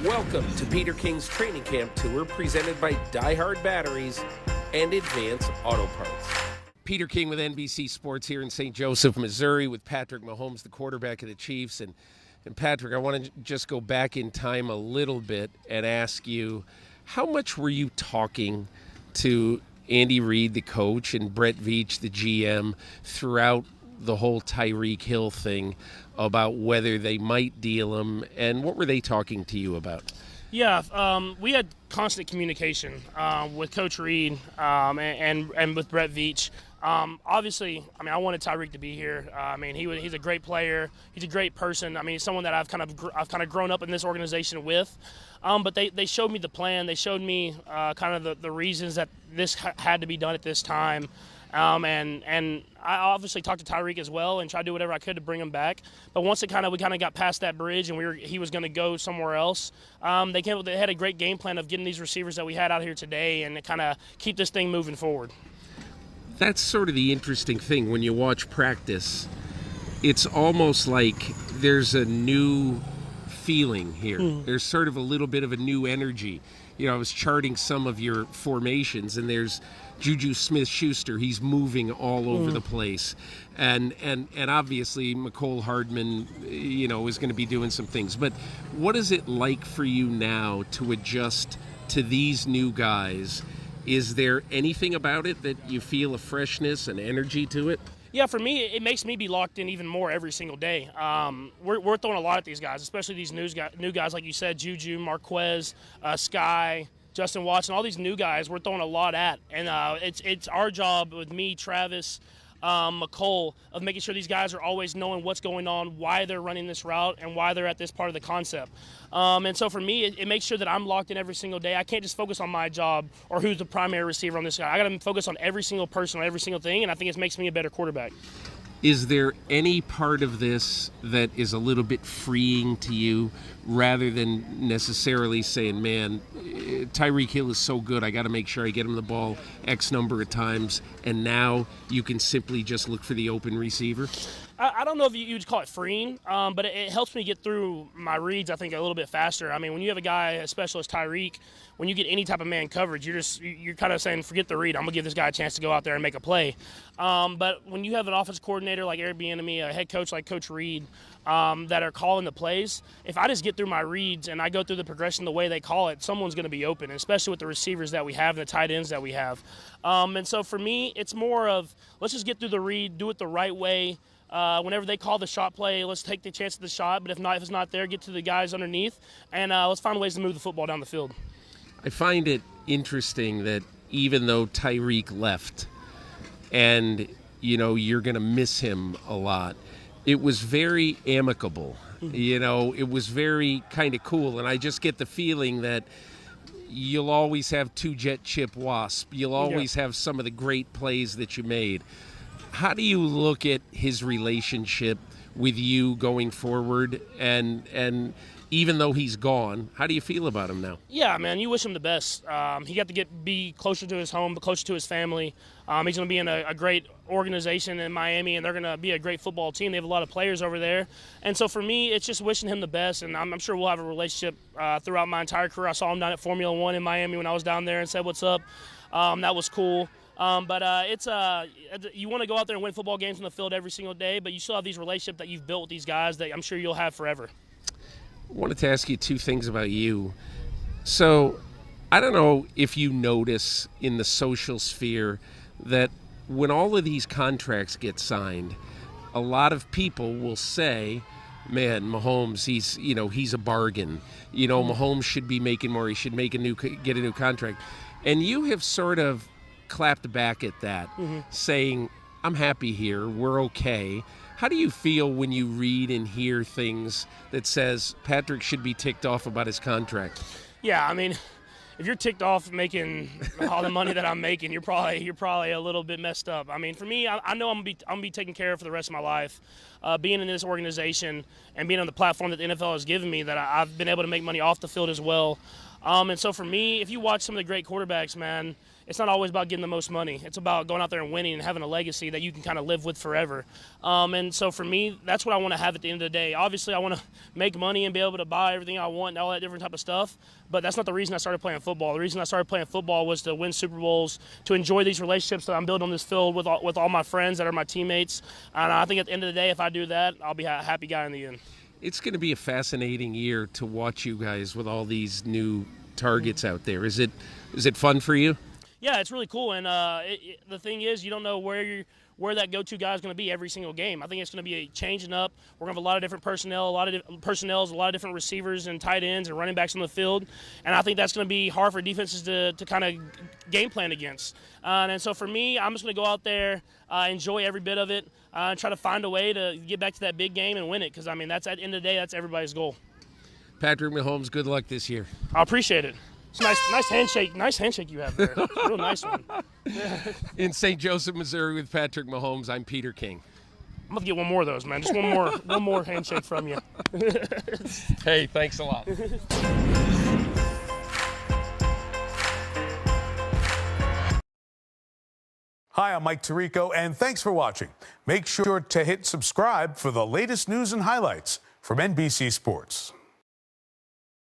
Welcome to Peter King's Training Camp Tour, presented by Die Hard Batteries and Advance Auto Parts. Peter King with NBC Sports here in St. Joseph, Missouri, with Patrick Mahomes, the quarterback of the Chiefs. And Patrick, I want to just go back in time a little bit and ask you, how much were you talking to Andy Reid, the coach, and Brett Veach, the GM, throughout the whole Tyreek Hill thing about whether they might deal him, and what were they talking to you about? Yeah, we had constant communication with Coach Reid and with Brett Veach. Obviously, I wanted Tyreek to be here. He's a great player. He's a great person. He's someone that I've kind of grown up in this organization with. But they showed me the plan. They showed me kind of the reasons that this had to be done at this time. And I obviously talked to Tyreek as well and tried to do whatever I could to bring him back. But once we kind of got past that bridge and he was going to go somewhere else, they had a great game plan of getting these receivers that we had out here today and kind of keep this thing moving forward. That's sort of the interesting thing when you watch practice. It's almost like there's a new feeling here. There's sort of a little bit of a new energy. I was charting some of your formations, and there's Juju Smith-Schuster. He's moving all over the place. And obviously Mecole Hardman, is going to be doing some things. But what is it like for you now to adjust to these new guys? Is there anything about it that you feel a freshness and energy to it? Yeah, for me, it makes me be locked in even more every single day. We're throwing a lot at these guys, especially these new guys, like you said, Juju, Marquez, Sky, Justin Watson, all these new guys we're throwing a lot at. And it's our job with me, Travis, Mecole, of making sure these guys are always knowing what's going on, why they're running this route, and why they're at this part of the concept. And so for me, it makes sure that I'm locked in every single day. I can't just focus on my job or who's the primary receiver on this guy. I got to focus on every single person, on every single thing, and I think it makes me a better quarterback. Is there any part of this that is a little bit freeing to you rather than necessarily saying, man, Tyreek Hill is so good, I got to make sure I get him the ball X number of times, and now you can simply just look for the open receiver? I don't know if you'd call it freeing, but it helps me get through my reads, I think, a little bit faster. When you have a guy as special as Tyreek, when you get any type of man coverage, you're kind of saying, forget the read. I'm going to give this guy a chance to go out there and make a play. But when you have an offensive coordinator like Eric Bieniemy, a head coach like Coach Reid, that are calling the plays, if I just get through my reads and I go through the progression the way they call it, someone's going to be open, especially with the receivers that we have and the tight ends that we have. And so for me, it's more of let's just get through the read, do it the right way. Whenever they call the shot play, let's take the chance of the shot. But if it's not there, get to the guys underneath, and let's find ways to move the football down the field. I find it interesting that even though Tyreek left, and you're going to miss him a lot, it was very amicable. It was very kind of cool, and I just get the feeling that you'll always have two jet chip wasp. You'll always have some of the great plays that you made. How do you look at his relationship with you going forward? And even though he's gone, how do you feel about him now? Yeah, man, you wish him the best. He got to be closer to his home, closer to his family. He's going to be in a great organization in Miami, and they're going to be a great football team. They have a lot of players over there. And so for me, it's just wishing him the best, and I'm sure we'll have a relationship throughout my entire career. I saw him down at Formula One in Miami when I was down there and said, what's up? That was cool. But you want to go out there and win football games on the field every single day, but you still have these relationships that you've built with these guys that I'm sure you'll have forever. I wanted to ask you two things about you. So I don't know if you notice in the social sphere that when all of these contracts get signed, a lot of people will say, man, Mahomes, he's a bargain. Mahomes should be making more. He should get a new contract. And you have sort of clapped back at that, saying, I'm happy here, we're okay. How do you feel when you read and hear things that says Patrick should be ticked off about his contract? Yeah, if you're ticked off making all the money that I'm making, you're probably a little bit messed up. For me, I know I'm gonna be taken care of for the rest of my life. Being in this organization and being on the platform that the NFL has given me, that I've been able to make money off the field as well. And so for me, if you watch some of the great quarterbacks, man, it's not always about getting the most money. It's about going out there and winning and having a legacy that you can kind of live with forever. And so for me, that's what I want to have at the end of the day. Obviously, I want to make money and be able to buy everything I want and all that different type of stuff, but that's not the reason I started playing football. The reason I started playing football was to win Super Bowls, to enjoy these relationships that I'm building on this field with all my friends that are my teammates. And I think at the end of the day, if I do that, I'll be a happy guy in the end. It's going to be a fascinating year to watch you guys with all these new targets out there. Is it fun for you? Yeah, it's really cool, and the thing is, you don't know where that go-to guy is going to be every single game. I think it's going to be a changing up. We're going to have a lot of different personnel, a lot of different receivers and tight ends and running backs on the field, and I think that's going to be hard for defenses to kind of game plan against. And so for me, I'm just going to go out there, enjoy every bit of it, and try to find a way to get back to that big game and win it, because, I mean, that's at the end of the day, that's everybody's goal. Patrick Mahomes, good luck this year. I appreciate it. It's a nice handshake. Nice handshake you have there. Real nice one. In St. Joseph, Missouri, with Patrick Mahomes, I'm Peter King. I'm gonna get one more of those, man. Just one more handshake from you. Hey, thanks a lot. Hi, I'm Mike Tirico, and thanks for watching. Make sure to hit subscribe for the latest news and highlights from NBC Sports.